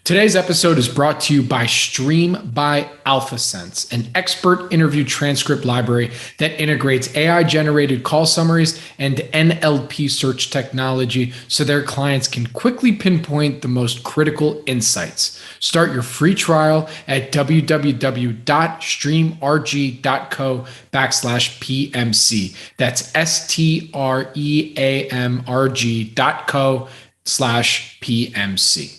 Today's episode is brought to you by Stream by AlphaSense, an expert interview transcript library that integrates AI-generated call summaries and NLP search technology so their clients can quickly pinpoint the most critical insights. Start your free trial at www.streamrg.co/PMC. That's STREAMRG.co/PMC.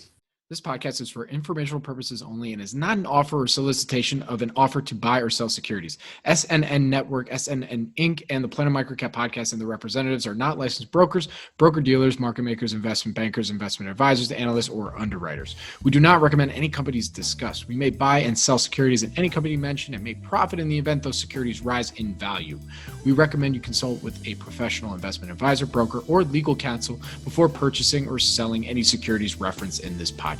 This podcast is for informational purposes only and is not an offer or solicitation of an offer to buy or sell securities. SNN Network, SNN Inc., and the Planet MicroCap Podcast and the representatives are not licensed brokers, broker-dealers, market makers, investment bankers, investment advisors, analysts, or underwriters. We do not recommend any companies discussed. We may buy and sell securities in any company mentioned and may profit in the event those securities rise in value. We recommend you consult with a professional investment advisor, broker, or legal counsel before purchasing or selling any securities referenced in this podcast.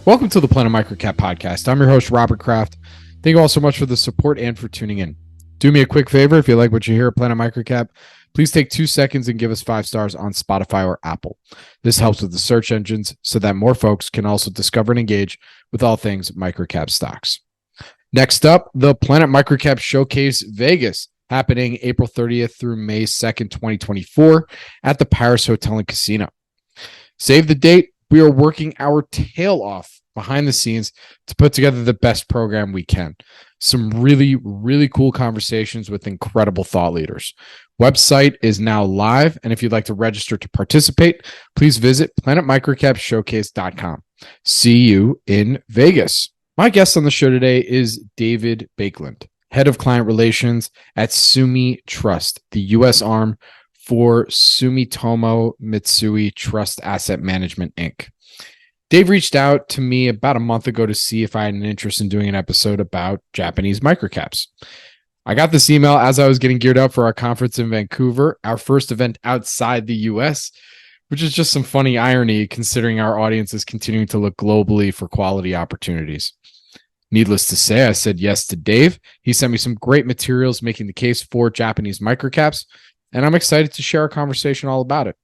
Welcome to the Planet MicroCap Podcast. I'm your host, Robert Kraft. Thank you all so much for the support and for tuning in. Do me a quick favor. If you like what you hear at Planet MicroCap, please take 2 seconds and give us 5 stars on Spotify or Apple. This helps with the search engines so that more folks can also discover and engage with all things microcap stocks. Next up, the Planet MicroCap Showcase Vegas, happening April 30th through May 2nd, 2024 at the Paris Hotel and Casino. Save the date. We are working our tail off behind the scenes to put together the best program we can. Some really, really cool conversations with incredible thought leaders. Website is now live, and if you'd like to register to participate, please visit planetmicrocapshowcase.com. See you in Vegas. My guest on the show today is David Baeckelandt, Head of Client Relations at SuMi Trust, the U.S. arm for Sumitomo Mitsui Trust Asset Management, Inc. Dave reached out to me about a month ago to see if I had an interest in doing an episode about Japanese microcaps. I got this email as I was getting geared up for our conference in Vancouver, our first event outside the U.S., which is just some funny irony considering our audience is continuing to look globally for quality opportunities. Needless to say, I said yes to Dave. He sent me some great materials making the case for Japanese microcaps, and I'm excited to share our conversation all about it.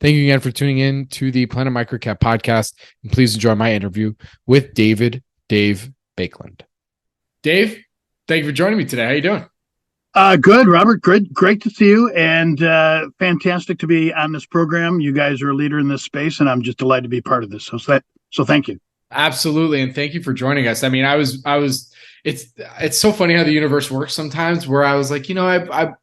Thank you again for tuning in to the Planet MicroCap Podcast, and please enjoy my interview with Dave Baeckelandt. Dave, thank you for joining me today. How you doing? Good, Robert. Great to see you, and fantastic to be on this program. You guys are a leader in this space, and I'm just delighted to be part of this. So thank you. Absolutely, and thank you for joining us. I mean, it's so funny how the universe works sometimes, where I was like, I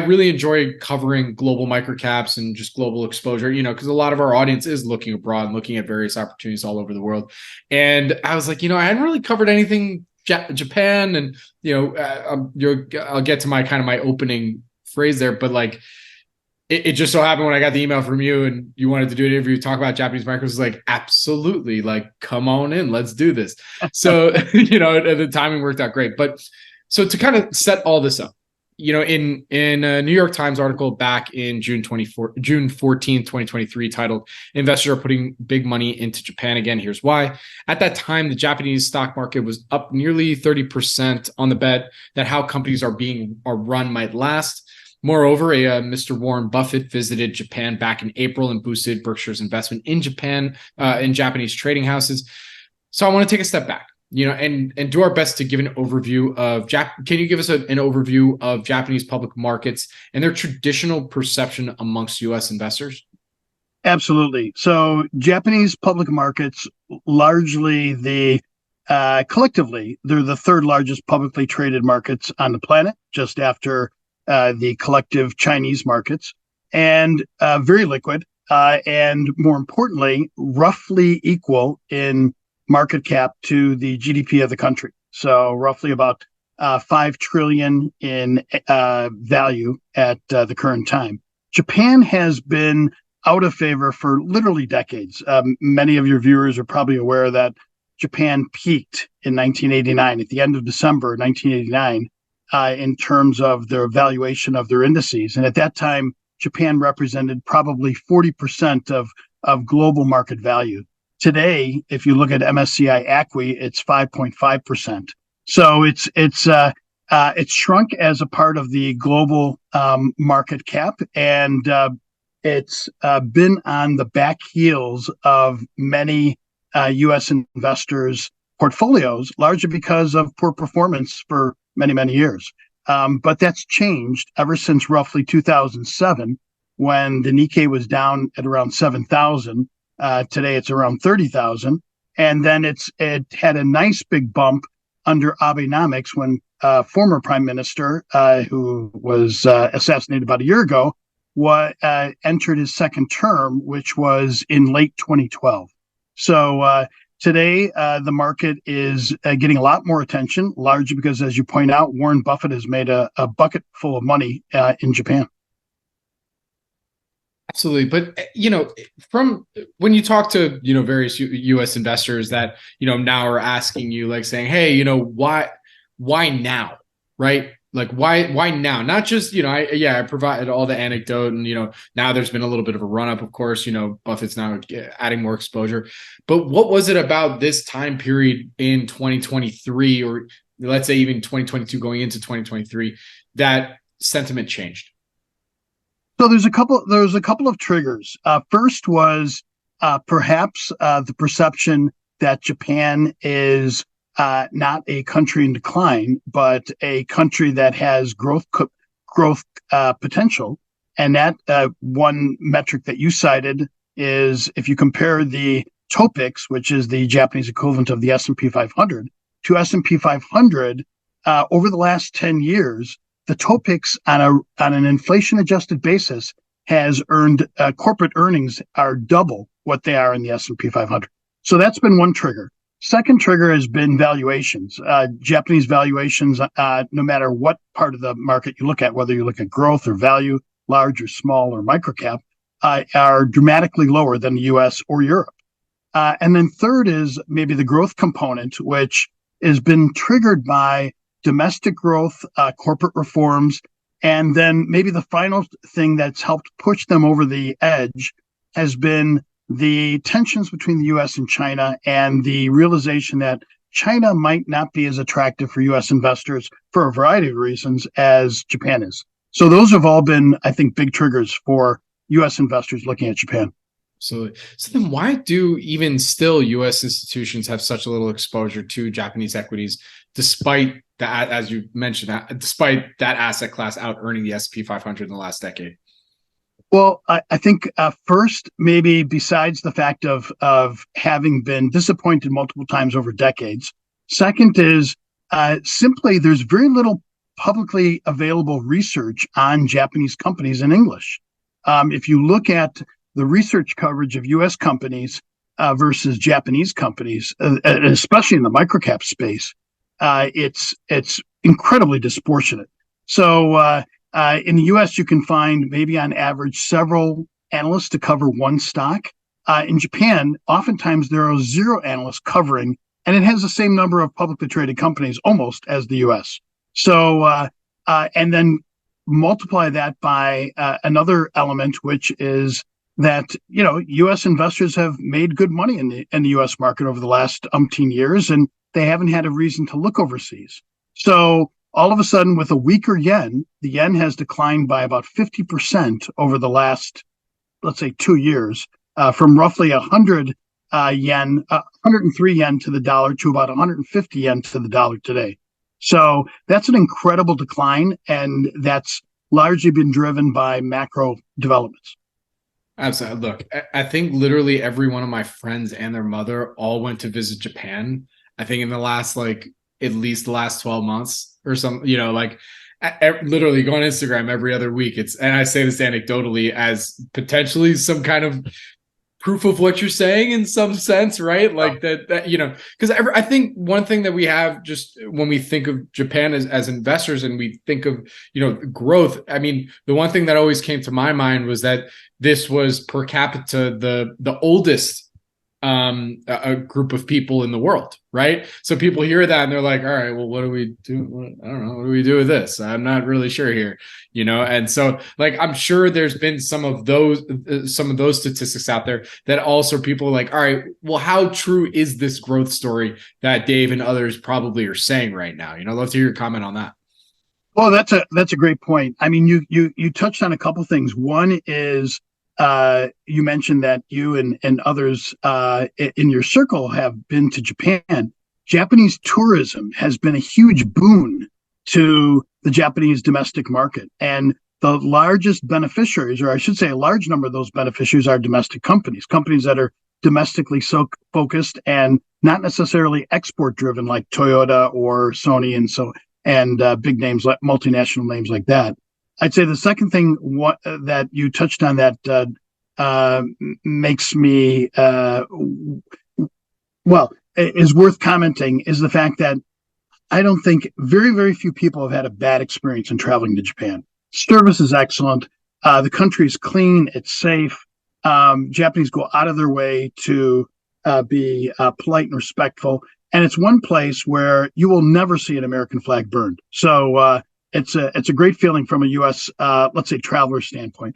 really enjoy covering global microcaps and just global exposure, because a lot of our audience is looking abroad and looking at various opportunities all over the world. And I was like, I hadn't really covered anything Japan, and I'll get to my opening phrase there, but like it just so happened when I got the email from you and you wanted to do an interview, talk about Japanese micros, was like, absolutely, like, come on in, let's do this. So, the timing worked out great. But so to kind of set all this up, in a New York Times article back in June 14th, 2023, titled "Investors Are Putting Big Money into Japan Again, Here's Why." At that time, the Japanese stock market was up nearly 30% on the bet that how companies are run might last. Moreover, Mr. Warren Buffett visited Japan back in April and boosted Berkshire's investment in Japan, in Japanese trading houses. So I want to take a step back, and do our best to give an overview of Can you give us an overview of Japanese public markets and their traditional perception amongst U.S. investors? Absolutely. So Japanese public markets, largely collectively, they're the third largest publicly traded markets on the planet, just after the collective Chinese markets, and very liquid, and more importantly, roughly equal in market cap to the GDP of the country. So roughly about $5 trillion in value at the current time. Japan has been out of favor for literally decades. Many of your viewers are probably aware that Japan peaked in 1989, at the end of December 1989, in terms of their valuation of their indices. And at that time, Japan represented probably 40% of global market value. Today, if you look at MSCI ACWI, it's 5.5%. So it's shrunk as a part of the global market cap, and it's been on the back heels of many U.S. investors' portfolios, largely because of poor performance for many, many years. But that's changed ever since roughly 2007, when the Nikkei was down at around 7,000. Today it's around 30,000. And then it had a nice big bump under Abenomics when former prime minister, who was assassinated about a year ago, entered his second term, which was in late 2012. So today, the market is getting a lot more attention, largely because, as you point out, Warren Buffett has made a bucket full of money in Japan. Absolutely. But, from when you talk to, various U.S. investors that, now are asking you, like saying, hey, why now? Right? Like, why now? Not just, I provided all the anecdote and, now there's been a little bit of a run up, of course, Buffett's now adding more exposure. But what was it about this time period in 2023, or let's say even 2022 going into 2023, that sentiment changed? So there's a couple of triggers. First was perhaps the perception that Japan is not a country in decline, but a country that has growth potential. And that one metric that you cited is, if you compare the TOPIX, which is the Japanese equivalent of the S&P 500, to S&P 500 over the last 10 years, the TOPIX on an inflation-adjusted basis has earned corporate earnings are double what they are in the S&P 500. So that's been one trigger. Second trigger has been valuations. Japanese valuations, no matter what part of the market you look at, whether you look at growth or value, large or small or microcap, are dramatically lower than the U.S. or Europe. And then third is maybe the growth component, which has been triggered by domestic growth, corporate reforms, and then maybe the final thing that's helped push them over the edge has been the tensions between the U.S. and China, and the realization that China might not be as attractive for U.S. investors for a variety of reasons as Japan is. So those have all been, I think, big triggers for U.S. investors looking at Japan. So then why do even still U.S. institutions have such a little exposure to Japanese equities, despite that, as you mentioned, despite that asset class out earning the S&P 500 in the last decade? Well, I think first, maybe besides the fact of having been disappointed multiple times over decades, second is simply there's very little publicly available research on Japanese companies in English. If you look at the research coverage of U.S. companies versus Japanese companies, especially in the microcap space, it's incredibly disproportionate. So in the U.S., you can find maybe on average several analysts to cover one stock. In Japan, oftentimes there are 0 analysts covering, and it has the same number of publicly traded companies almost as the U.S. So, and then multiply that by another element, which is that, U.S. investors have made good money in the U.S. market over the last umpteen years, and they haven't had a reason to look overseas. So all of a sudden, with a weaker yen, the yen has declined by about 50% over the last, let's say, 2 years, from roughly 100 yen, 103 yen to the dollar to about 150 yen to the dollar today. So that's an incredible decline, and that's largely been driven by macro developments. Absolutely. Look, I think literally every one of my friends and their mother all went to visit Japan. I think in the last, at least the last 12 months or some, literally go on Instagram every other week. And I say this anecdotally as potentially some kind of proof of what you're saying in some sense, right? Like that because I think one thing that we have just when we think of Japan as investors and we think of, growth, I mean, the one thing that always came to my mind was that this was per capita the oldest a group of people in the world, right? So people hear that and they're like, all right, well, what do we do? I don't know. What do we do with this? I'm not really sure here, And so I'm sure there's been some of those statistics out there that also people are like, all right, well, how true is this growth story that Dave and others probably are saying right now? I'd love to hear your comment on that. Well, that's a great point. I mean, you touched on a couple things. One is you mentioned that you and others in your circle have been to Japan. Japanese tourism has been a huge boon to the Japanese domestic market. And the largest beneficiaries, or I should say a large number of those beneficiaries, are domestic companies that are domestically so focused and not necessarily export driven like Toyota or Sony and big names like multinational names like that. I'd say the second thing that you touched on that makes me is worth commenting is the fact that I don't think very, very few people have had a bad experience in traveling to Japan. Service is excellent. The country is clean. It's safe. Japanese go out of their way to be polite and respectful. And it's one place where you will never see an American flag burned. So it's a great feeling from a U.S. Let's say traveler standpoint.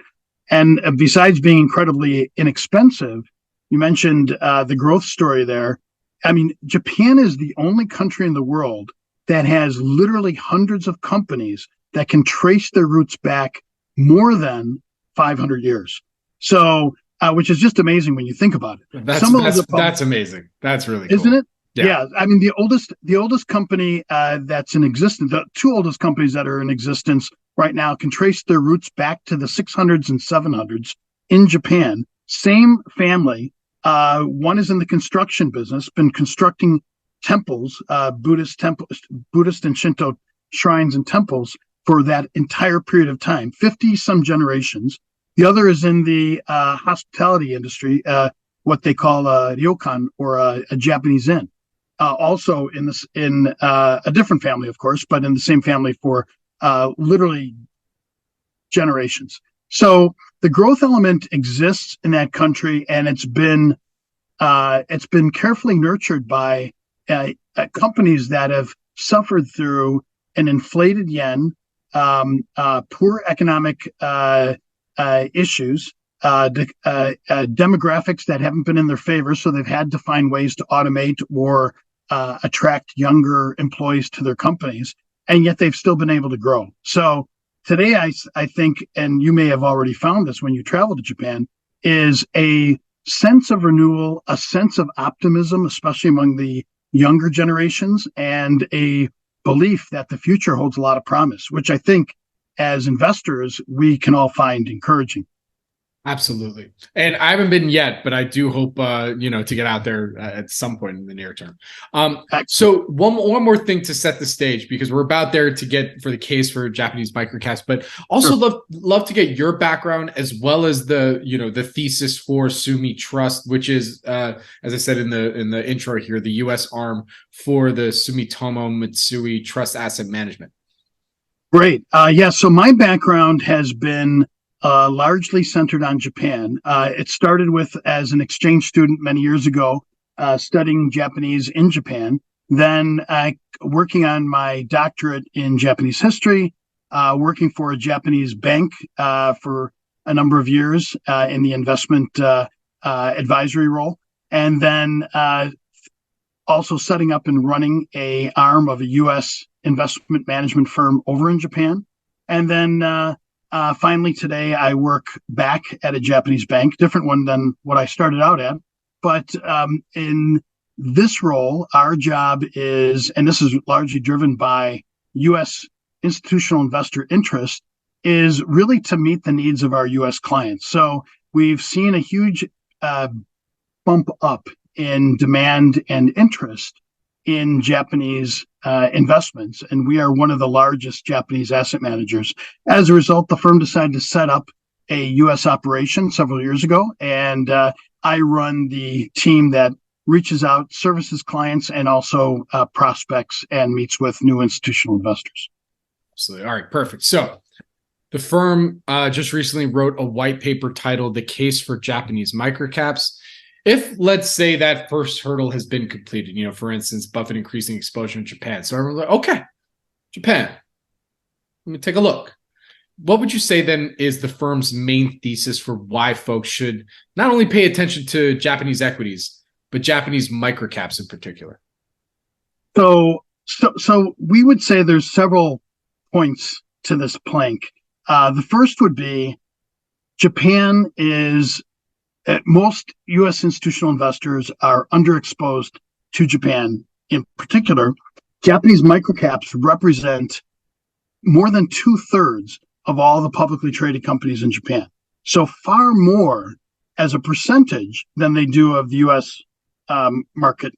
And besides being incredibly inexpensive, you mentioned the growth story there. I mean, Japan is the only country in the world that has literally hundreds of companies that can trace their roots back more than 500 years. So, which is just amazing when you think about it. That's amazing. That's really cool. Isn't it? Yeah. I mean, the oldest company that's in existence, the two oldest companies that are in existence right now can trace their roots back to the 600s and 700s in Japan. Same family. One is in the construction business, been constructing temples, Buddhist and Shinto shrines and temples for that entire period of time, 50 some generations. The other is in the hospitality industry, what they call a ryokan, or a Japanese inn. Also in a different family, of course, but in the same family for literally generations. So the growth element exists in that country, and it's been carefully nurtured by companies that have suffered through an inflated yen, poor economic issues, demographics that haven't been in their favor, so they've had to find ways to automate or attract younger employees to their companies, and yet they've still been able to grow. So today, I think, and you may have already found this when you travel to Japan, is a sense of renewal, a sense of optimism, especially among the younger generations, and a belief that the future holds a lot of promise, which I think as investors, we can all find encouraging. Absolutely. And I haven't been yet, but I do hope, to get out there at some point in the near term. So one more thing to set the stage, because we're about there to get for the case for Japanese microcaps, but also love to get your background as well as the thesis for SuMi Trust, which is, as I said in the intro here, the U.S. arm for the Sumitomo Mitsui Trust Asset Management. Great. So my background has been largely centered on Japan. It started as an exchange student many years ago, studying Japanese in Japan, then working on my doctorate in Japanese history, working for a Japanese bank for a number of years in the investment advisory role, and then also setting up and running an arm of a U.S. investment management firm over in Japan. And then finally, today, I work back at a Japanese bank, different one than what I started out at. But in this role, our job is, and this is largely driven by U.S. institutional investor interest, is really to meet the needs of our U.S. clients. So we've seen a huge bump up in demand and interest in Japanese investments, and we are one of the largest Japanese asset managers. As a result, the firm decided to set up a U.S. operation several years ago, and I run the team that reaches out, services clients, and also prospects and meets with new institutional investors. Absolutely. All right, perfect. So the firm just recently wrote a white paper titled "The Case for Japanese Microcaps." If, let's say, that first hurdle has been completed, for instance, Buffett increasing exposure in Japan. So everyone's like, okay, Japan, let me take a look. What would you say then is the firm's main thesis for why folks should not only pay attention to Japanese equities, but Japanese microcaps in particular? So we would say there's several points to this plank. The first would be Japan is most U.S. institutional investors are underexposed to Japan. In particular, Japanese microcaps represent more than 2/3 of all the publicly traded companies in Japan. So far more as a percentage than they do of the U.S. Market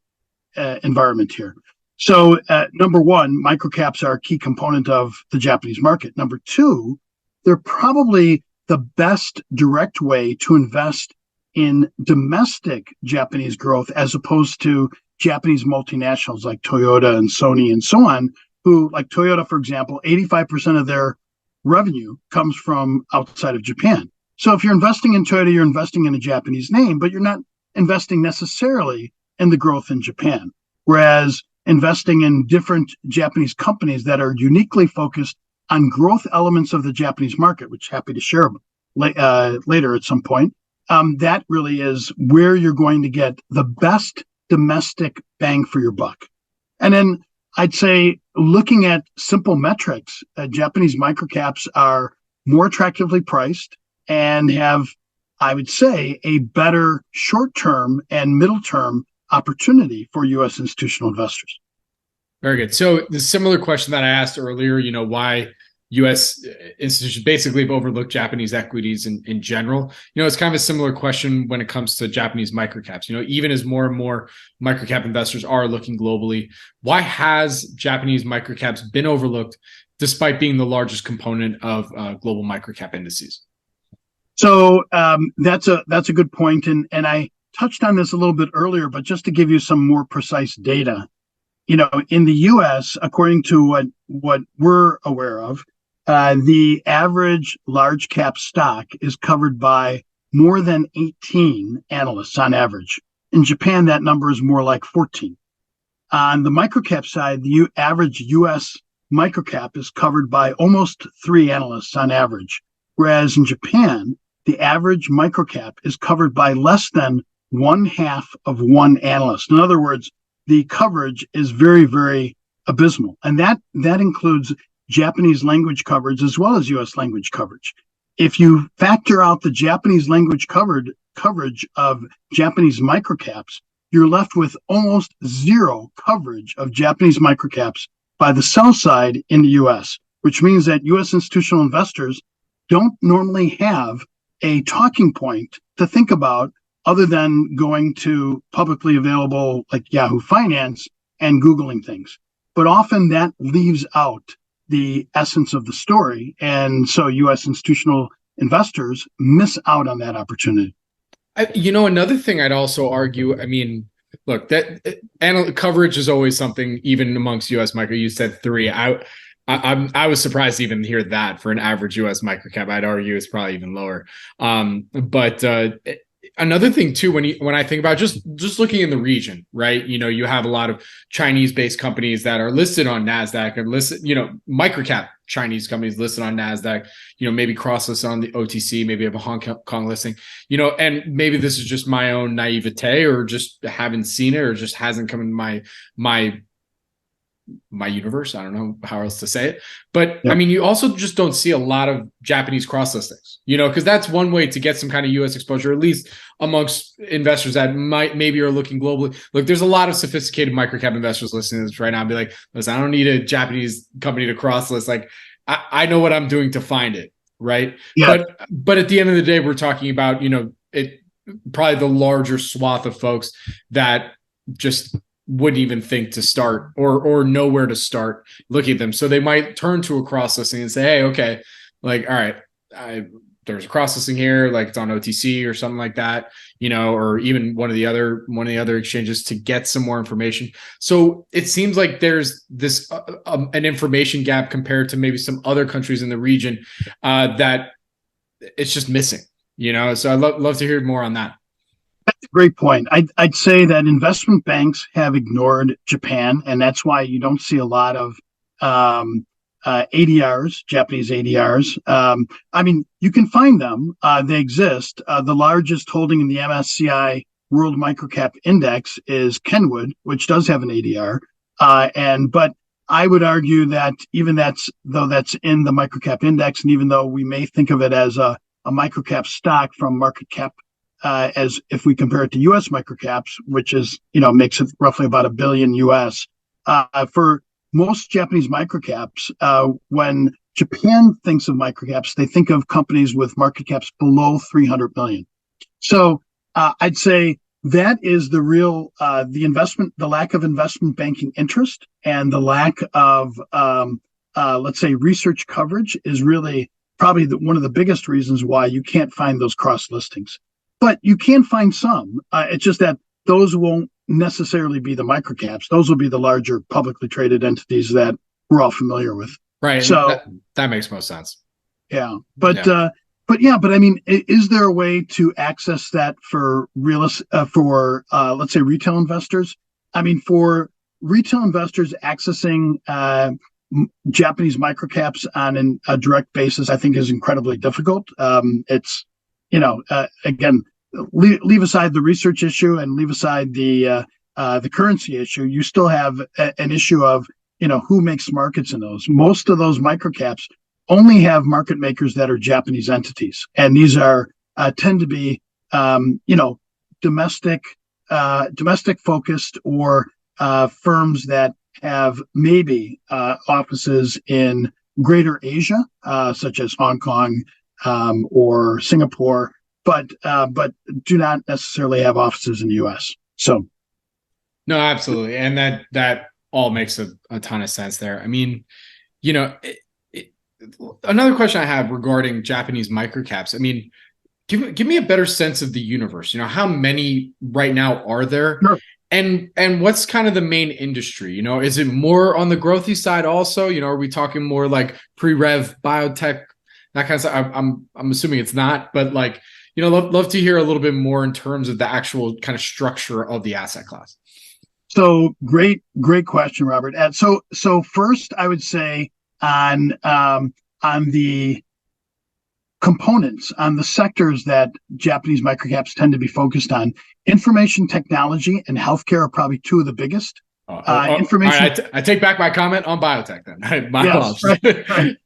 environment here. So number one, microcaps are a key component of the Japanese market. Number two, they're probably the best direct way to invest in domestic Japanese growth as opposed to Japanese multinationals like Toyota and Sony and so on, who, like Toyota, for example, 85% of their revenue comes from outside of Japan. So if you're investing in Toyota, you're investing in a Japanese name, but you're not investing necessarily in the growth in Japan. Whereas investing in different Japanese companies that are uniquely focused on growth elements of the Japanese market, which happy to share later at some point, that really is where you're going to get the best domestic bang for your buck. And then I'd say looking at simple metrics, Japanese microcaps are more attractively priced and have, I would say, a better short-term and middle-term opportunity for U.S. institutional investors. Very good. So the similar question that I asked earlier, why U.S. institutions basically have overlooked Japanese equities in general. It's kind of a similar question when it comes to Japanese microcaps. Even as more and more microcap investors are looking globally, why has Japanese microcaps been overlooked despite being the largest component of global microcap indices? So that's a good point, and I touched on this a little bit earlier, but just to give you some more precise data, in the U.S., according to what we're aware of, the average large cap stock is covered by more than 18 analysts on average. In Japan, that number is more like 14. On the microcap side, the average U.S. microcap is covered by almost 3 analysts on average, whereas in Japan, the average microcap is covered by less than 1/2 of one analyst. In other words, the coverage is very, very abysmal. And that includes Japanese language coverage as well as U.S. language coverage. If you factor out the Japanese language coverage of Japanese microcaps, you're left with almost zero coverage of Japanese microcaps by the sell side in the U.S., which means that U.S. institutional investors don't normally have a talking point to think about other than going to publicly available like Yahoo Finance and Googling things. But often that leaves out the essence of the story. And so U.S. institutional investors miss out on that opportunity. Another thing I'd also argue, look, that coverage is always something, even amongst U.S. micro. You said 3. I was surprised to even hear that for an average U.S. microcap. I'd argue it's probably even lower. But another thing too, when I think about just looking in the region, right? You have a lot of Chinese-based companies that are listed on NASDAQ and listed, microcap Chinese companies listed on NASDAQ, maybe cross-listed on the OTC, maybe have a Hong Kong listing, and maybe this is just my own naivete or just haven't seen it or just hasn't come in my universe. I don't know how else to say it, but yeah. You also just don't see a lot of Japanese cross listings, because that's one way to get some kind of U.S. exposure, at least amongst investors that maybe are looking globally. Look, there's a lot of sophisticated microcap investors listening to this right now and be like, listen, I don't need a Japanese company to cross list. Like I know what I'm doing to find it. Right. Yeah. But at the end of the day, we're talking about, it probably the larger swath of folks that just wouldn't even think to start or know where to start looking at them. So they might turn to a cross listing and say, hey, okay, like, all right, there's a cross listing here, like it's on OTC or something like that, or even one of the other exchanges to get some more information. So it seems like there's this an information gap compared to maybe some other countries in the region that it's just missing, So I'd love to hear more on that. That's a great point. I'd say that investment banks have ignored Japan, and that's why you don't see a lot of ADRs, Japanese ADRs. You can find them. They exist. The largest holding in the MSCI World Microcap Index is Kenwood, which does have an ADR. But I would argue that even that's in the microcap index, and even though we may think of it as a a microcap stock from market cap, as if we compare it to U.S. microcaps, which is, makes it roughly about $1 billion US. For most Japanese microcaps, when Japan thinks of microcaps, they think of companies with market caps below 300 million. So I'd say that is the real the lack of investment banking interest and the lack of let's say research coverage is really probably one of the biggest reasons why you can't find those cross listings. But you can find some. It's just that those won't necessarily be the microcaps. Those will be the larger publicly traded entities that we're all familiar with. Right. So that makes most sense. Yeah. But I mean, is there a way to access that for let's say retail investors? I mean, for retail investors accessing Japanese microcaps on a direct basis, I think is incredibly difficult. It's, again, leave aside the research issue and leave aside the currency issue. You still have an issue of, who makes markets in those. Most of those microcaps only have market makers that are Japanese entities, and these are tend to be, domestic focused or firms that have maybe offices in Greater Asia, such as Hong Kong or Singapore, but do not necessarily have offices in the U.S. So, no, absolutely, and that all makes a ton of sense there. I mean, another question I have regarding Japanese microcaps. I mean, give me a better sense of the universe. How many right now are there? Sure. And what's kind of the main industry? Is it more on the growthy side also? Are we talking more like pre-rev biotech, that kind of stuff? I'm assuming it's not, but love to hear a little bit more in terms of the actual kind of structure of the asset class. So great question, Robert. And so first I would say on the components, on the sectors that Japanese microcaps tend to be focused on, information technology and healthcare are probably two of the biggest. Information. Right, I take back my comment on biotech then. My apologies. Right.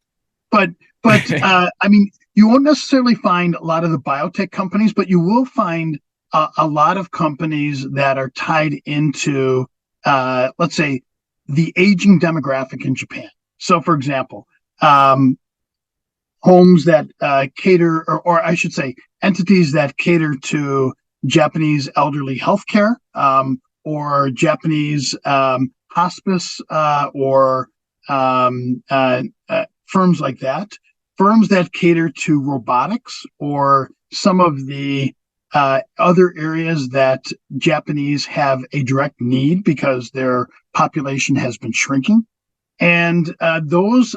But I mean, you won't necessarily find a lot of the biotech companies, but you will find a lot of companies that are tied into, let's say, the aging demographic in Japan. So, for example, homes that cater, or I should say, entities that cater to Japanese elderly healthcare, or Japanese hospice, or firms like that. Firms that cater to robotics or some of the other areas that Japanese have a direct need because their population has been shrinking. And those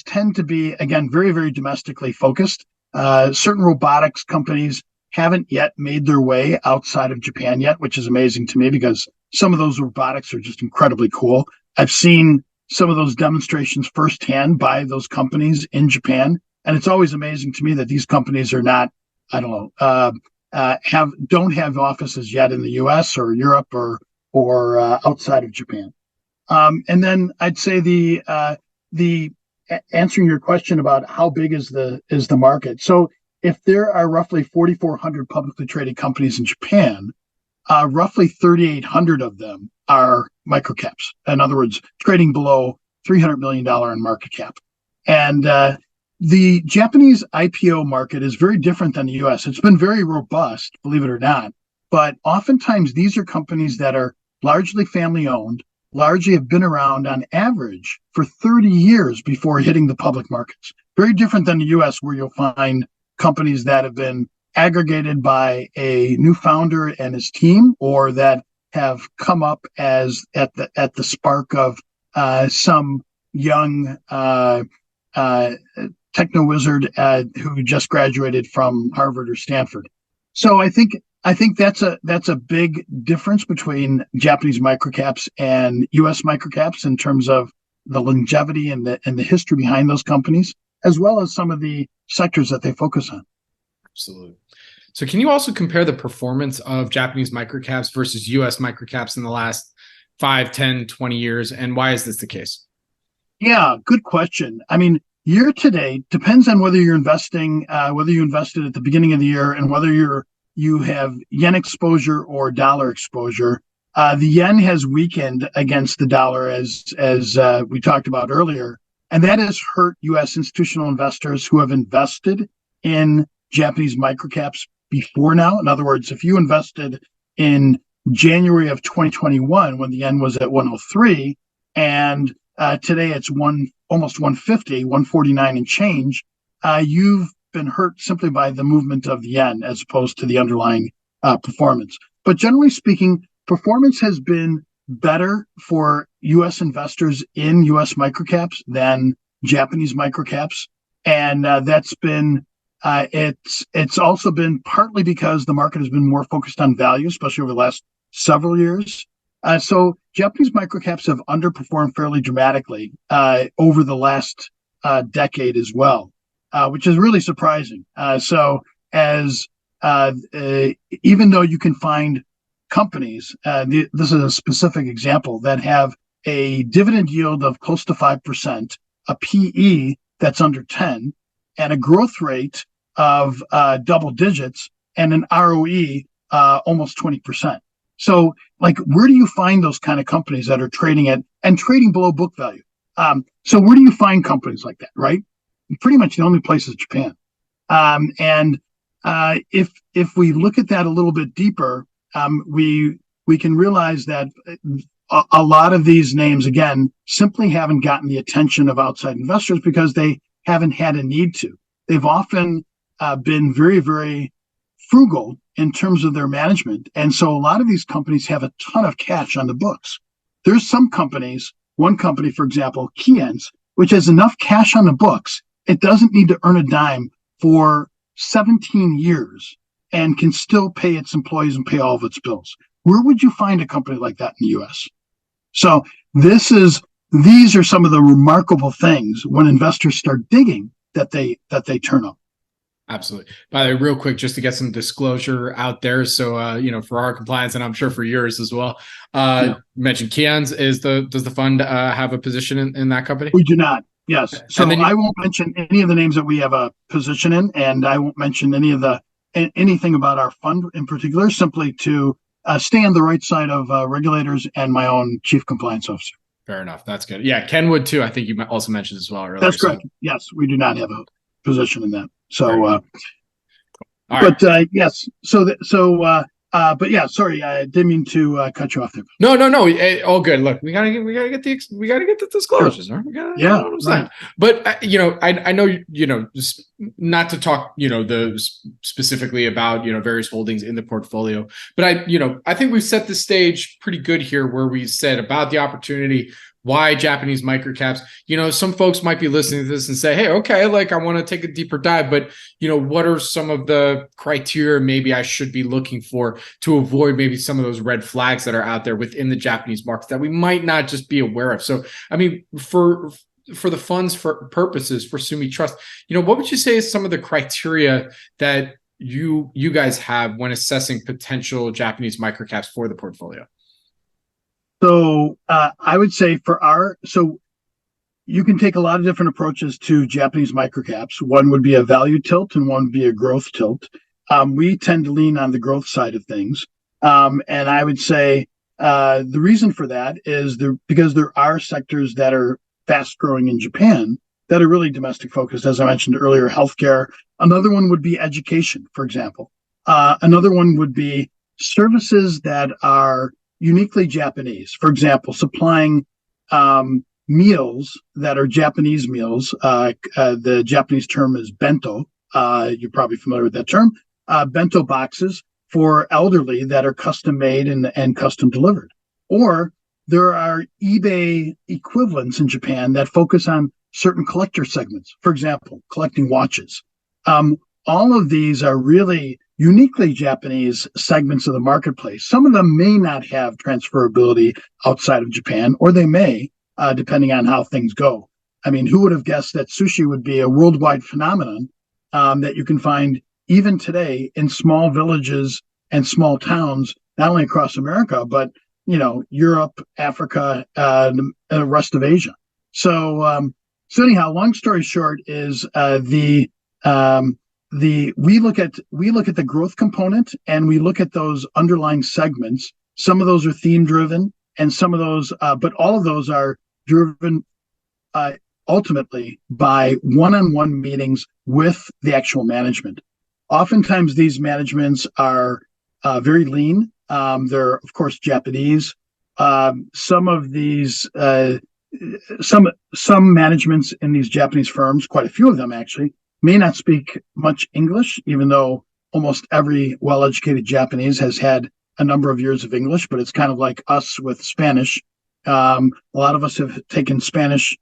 tend to be, again, very, very domestically focused. Certain robotics companies haven't yet made their way outside of Japan yet, which is amazing to me because some of those robotics are just incredibly cool. I've seen some of those demonstrations firsthand by those companies in Japan. And it's always amazing to me that these companies are not, I don't know, don't have offices yet in the US or Europe or outside of Japan. And then I'd say the answering your question about how big is the market. So if there are roughly 4,400 publicly traded companies in Japan, roughly 3,800 of them are microcaps. In other words, trading below $300 million in market cap. And the Japanese IPO market is very different than the US. It's been very robust, believe it or not. But oftentimes these are companies that are largely family owned, largely have been around on average for 30 years before hitting the public markets. Very different than the US, where you'll find companies that have been aggregated by a new founder and his team, or that have come up as at the spark of some young techno wizard who just graduated from Harvard or Stanford. So I think that's a big difference between Japanese microcaps and U.S. microcaps in terms of the longevity and the history behind those companies, as well as some of the sectors that they focus on. Absolutely. So can you also compare the performance of Japanese microcaps versus U.S. microcaps in the last 5, 10, 20 years? And why is this the case? Yeah, good question. I mean, year to date depends on whether you're investing, whether you invested at the beginning of the year and whether you have yen exposure or dollar exposure. The yen has weakened against the dollar as we talked about earlier, and that has hurt U.S. institutional investors who have invested in Japanese microcaps before now. In other words, if you invested in January of 2021 when the yen was at 103, and today it's almost 150, 149 and change, you've been hurt simply by the movement of the yen as opposed to the underlying performance. But generally speaking, performance has been better for U.S. investors in U.S. microcaps than Japanese microcaps, and that's been it's also been partly because the market has been more focused on value, especially over the last several years. So Japanese microcaps have underperformed fairly dramatically over the last decade as well, which is really surprising. So as even though you can find companies, this is a specific example, that have a dividend yield of close to 5%, a PE that's under 10, and a growth rate of double digits, and an ROE almost 20%. So, like, where do you find those kind of companies that are trading at and trading below book value? So where do you find companies like that, right? Pretty much the only place is Japan. And if we look at that a little bit deeper, we can realize that a lot of these names, again, simply haven't gotten the attention of outside investors because they haven't had a need to. They've often been very, very frugal in terms of their management. And so a lot of these companies have a ton of cash on the books. There's some companies, one company, for example, Keyence, which has enough cash on the books, it doesn't need to earn a dime for 17 years and can still pay its employees and pay all of its bills. Where would you find a company like that in the U.S.? So these are some of the remarkable things when investors start digging that they turn up. Absolutely. By the way, real quick, just to get some disclosure out there. So, for our compliance, and I'm sure for yours as well, you mentioned Keyence. Does the fund have a position in that company? We do not. Yes. So I won't mention any of the names that we have a position in, and I won't mention anything about our fund in particular, simply to stay on the right side of regulators and my own chief compliance officer. Fair enough. That's good. Yeah, Kenwood too. I think you also mentioned as well earlier. That's correct. So. Yes, we do not have a position in that. So, but yes. But yeah, sorry, I didn't mean to cut you off there. No, all good. Look, we gotta get the disclosures. Sure. Right. But I know just not to talk specifically about various holdings in the portfolio, but I think we've set the stage pretty good here, where we said about the opportunity. Why Japanese microcaps? Some folks might be listening to this and say, hey, okay, like I want to take a deeper dive, but what are some of the criteria maybe I should be looking for to avoid maybe some of those red flags that are out there within the Japanese market that we might not just be aware of? So, I mean, for the funds for purposes for SuMi Trust, what would you say is some of the criteria that you guys have when assessing potential Japanese microcaps for the portfolio? So I would say so you can take a lot of different approaches to Japanese microcaps. One would be a value tilt and one would be a growth tilt. We tend to lean on the growth side of things. And I would say the reason for that is because there are sectors that are fast growing in Japan that are really domestic focused. As I mentioned earlier, healthcare. Another one would be education, for example. Another one would be services that are uniquely Japanese. For example, supplying meals that are Japanese meals. The Japanese term is bento. You're probably familiar with that term. Bento boxes for elderly that are custom made and custom delivered. Or there are eBay equivalents in Japan that focus on certain collector segments. For example, collecting watches. All of these are really uniquely Japanese segments of the marketplace. Some of them may not have transferability outside of Japan, or they may, depending on how things go. I mean, who would have guessed that sushi would be a worldwide phenomenon that you can find even today in small villages and small towns, not only across America, but, Europe, Africa, and the rest of Asia. So So anyhow, long story short is we look at the growth component, and we look at those underlying segments. Some of those are theme driven, and some of those, but all of those are driven ultimately by one-on-one meetings with the actual management. Oftentimes, these managements are very lean. They're of course Japanese. Some of these, some managements in these Japanese firms, quite a few of them actually, may not speak much English, even though almost every well-educated Japanese has had a number of years of English. But it's kind of like us with Spanish. A lot of us have taken Spanish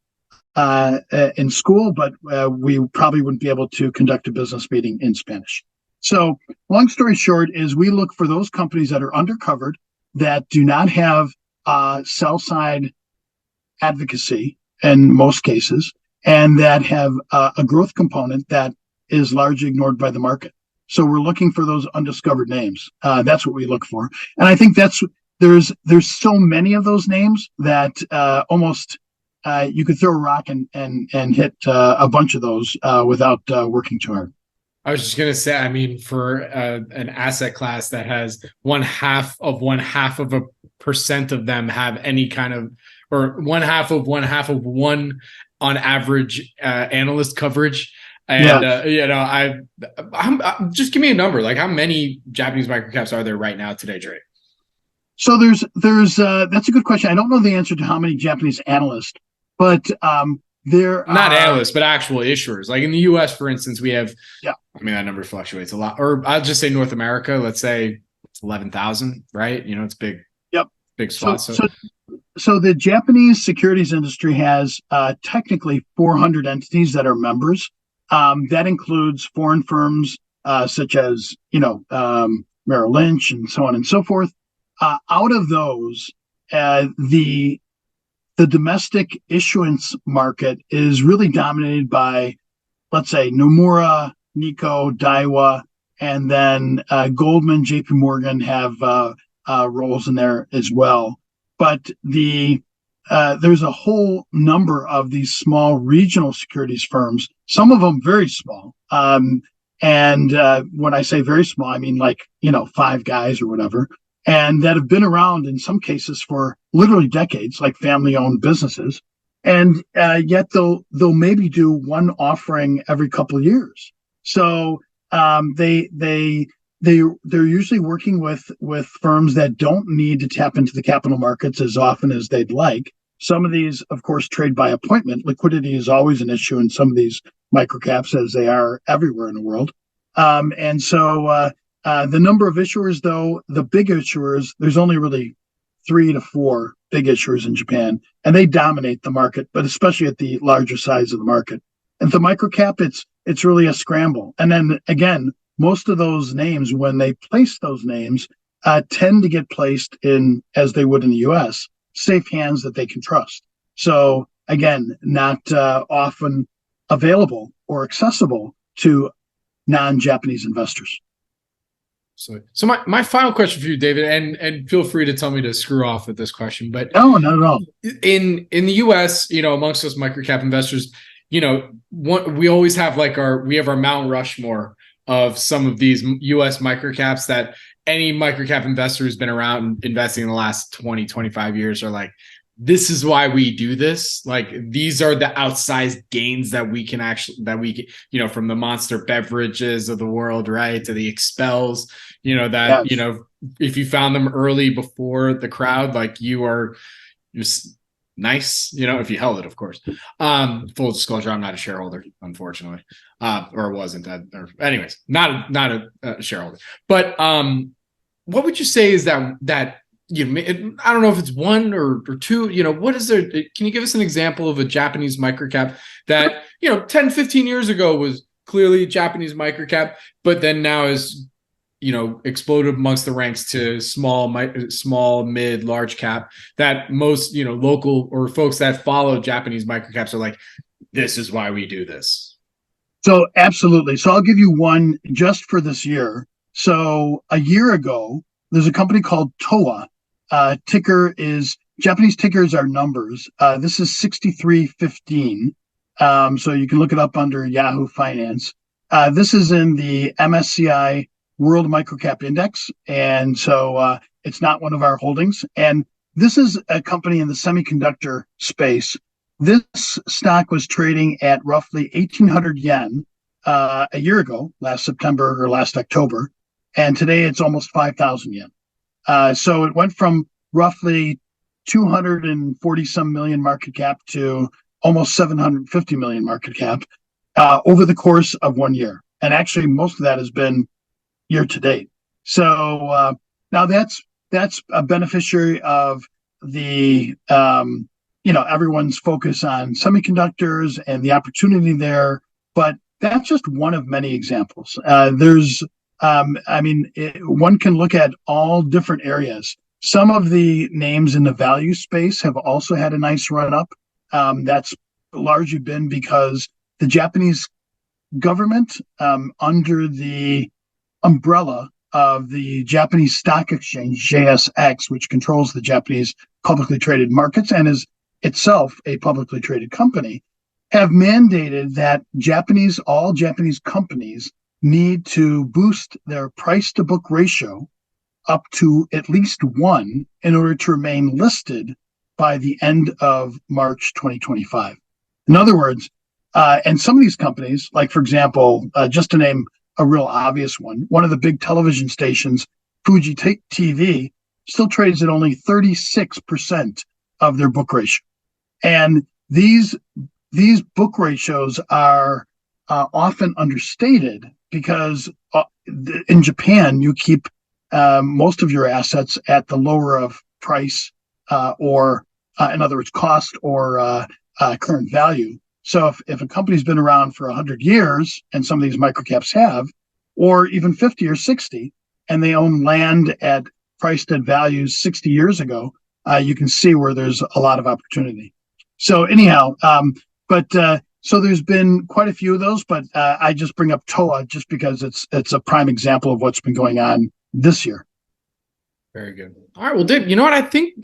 in school, but we probably wouldn't be able to conduct a business meeting in Spanish. So long story short is we look for those companies that are undercovered, that do not have sell-side advocacy in most cases, and that have a growth component that is largely ignored by the market. So we're looking for those undiscovered names. That's what we look for. And I think there's so many of those names that almost you could throw a rock and hit a bunch of those without working too hard. I was just going to say, I mean, for an asset class that has 0.5% of them have any kind of, or 0.5% on average analyst coverage. And, I'm just give me a number. Like, how many Japanese microcaps are there right now today, Dre? So there's that's a good question. I don't know the answer to how many Japanese analysts, but there not analysts, but actual issuers. Like in the U.S., for instance, we have. Yeah. I mean, that number fluctuates a lot. Or I'll just say North America. Let's say it's 11,000, right? You know, it's big. Yep. Big spot. So the Japanese securities industry has technically 400 entities that are members. That includes foreign firms such as Merrill Lynch and so on and so forth. Out of those, the domestic issuance market is really dominated by, let's say, Nomura, Nikko, Daiwa, and then Goldman, JP Morgan have roles in there as well. But there's a whole number of these small regional securities firms, some of them very small. And when I say very small, I mean 5 guys or whatever, and that have been around in some cases for literally decades, like family-owned businesses. And yet they'll maybe do one offering every couple of years. So they're usually working with firms that don't need to tap into the capital markets as often as they'd like. Some of these, of course, trade by appointment. Liquidity is always an issue in some of these microcaps, as they are everywhere in the world. And so the number of issuers, though, the big issuers, there's only really 3 to 4 big issuers in Japan, and they dominate the market, but especially at the larger size of the market. And the microcap, it's really a scramble. And then again, most of those names, when they place those names, tend to get placed in, as they would in the U.S., safe hands that they can trust. So again, not often available or accessible to non-Japanese investors. So my final question for you, David, and feel free to tell me to screw off with this question, but no, not at all. In the U.S., amongst those microcap investors, we always have we have our Mount Rushmore of some of these U.S. microcaps that any microcap investor who's been around investing in the last 20, 25 years are like, this is why we do this. Like, these are the outsized gains that we can from the Monster Beverages of the world, right, to the Expels, yes. If you found them early before the crowd, like, you are just nice, if you held it, of course. Full disclosure, I'm not a shareholder, unfortunately, or wasn't. Anyways, not a shareholder. But what would you say is that I don't know if it's one or two, what is there? Can you give us an example of a Japanese microcap that, 10, 15 years ago was clearly a Japanese microcap, but then now is, exploded amongst the ranks to small, mid, large cap, that most, local or folks that follow Japanese microcaps are like, this is why we do this. So absolutely. So I'll give you one just for this year. So a year ago, there's a company called TOA. Japanese tickers are numbers. This is 6315. So you can look it up under Yahoo Finance. This is in the MSCI World Microcap Index. And so it's not one of our holdings. And this is a company in the semiconductor space. This stock was trading at roughly 1,800 yen a year ago, last September or last October. And today it's almost 5,000 yen. So it went from roughly 240 some million market cap to almost 750 million market cap over the course of 1 year. And actually, most of that has been year to date. So now that's a beneficiary of the everyone's focus on semiconductors and the opportunity there. But that's just one of many examples. One can look at all different areas. Some of the names in the value space have also had a nice run up. That's largely been because the Japanese government, under the umbrella of the Japanese Stock Exchange, JSX, which controls the Japanese publicly traded markets and is itself a publicly traded company, have mandated that all Japanese companies need to boost their price to book ratio up to at least 1 in order to remain listed by the end of March 2025. In other words, and some of these companies, like, for example, just to name a real obvious one of the big television stations, Fuji TV, still trades at only 36% of their book ratio. And these book ratios are often understated because in Japan, you keep most of your assets at the lower of price or in other words, cost or current value. So if a company's been around for 100 years, and some of these microcaps have, or even 50 or 60, and they own land priced at values 60 years ago, you can see where there's a lot of opportunity. So anyhow, so there's been quite a few of those, but I just bring up TOA just because it's a prime example of what's been going on this year. Very good. All right. Well, Dave, you know what? I think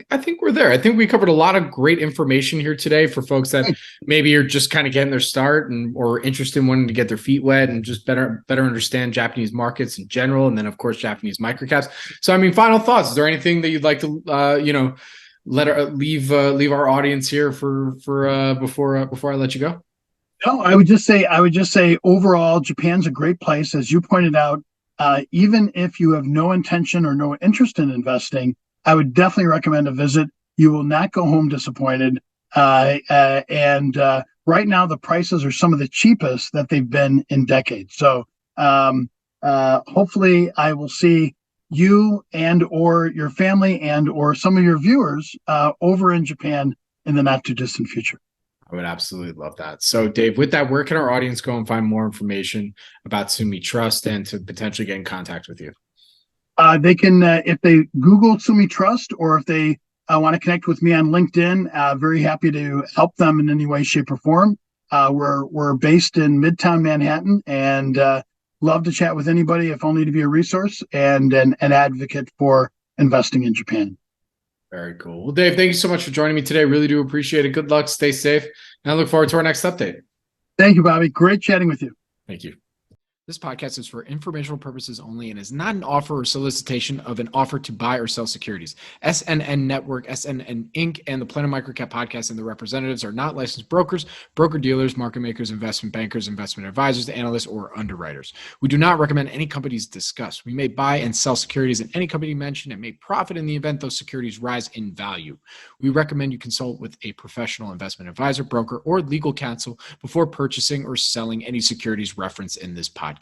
we're there. I think we covered a lot of great information here today for folks that maybe are just kind of getting their start or interested in wanting to get their feet wet and just better understand Japanese markets in general. And then, of course, Japanese microcaps. So, final thoughts. Is there anything that you'd like to, leave our audience here for before I let you go? No, I would just say overall, Japan's a great place. As you pointed out, even if you have no intention or no interest in investing, I would definitely recommend a visit. You will not go home disappointed. And right now, the prices are some of the cheapest that they've been in decades. So hopefully I will see you and or your family and or some of your viewers over in Japan in the not too distant future. I would absolutely love that. So, Dave, with that, where can our audience go and find more information about SuMi Trust and to potentially get in contact with you? They can, if they Google SuMi Trust, or if they want to connect with me on LinkedIn, very happy to help them in any way, shape, or form. We're based in Midtown Manhattan, and love to chat with anybody, if only to be a resource and an advocate for investing in Japan. Very cool. Well, Dave, thank you so much for joining me today. Really do appreciate it. Good luck. Stay safe. And I look forward to our next update. Thank you, Bobby. Great chatting with you. Thank you. This podcast is for informational purposes only and is not an offer or solicitation of an offer to buy or sell securities. SNN Network, SNN Inc., and the Planet MicroCap Podcast and the representatives are not licensed brokers, broker-dealers, market makers, investment bankers, investment advisors, analysts, or underwriters. We do not recommend any companies discussed. We may buy and sell securities in any company mentioned and may profit in the event those securities rise in value. We recommend you consult with a professional investment advisor, broker, or legal counsel before purchasing or selling any securities referenced in this podcast.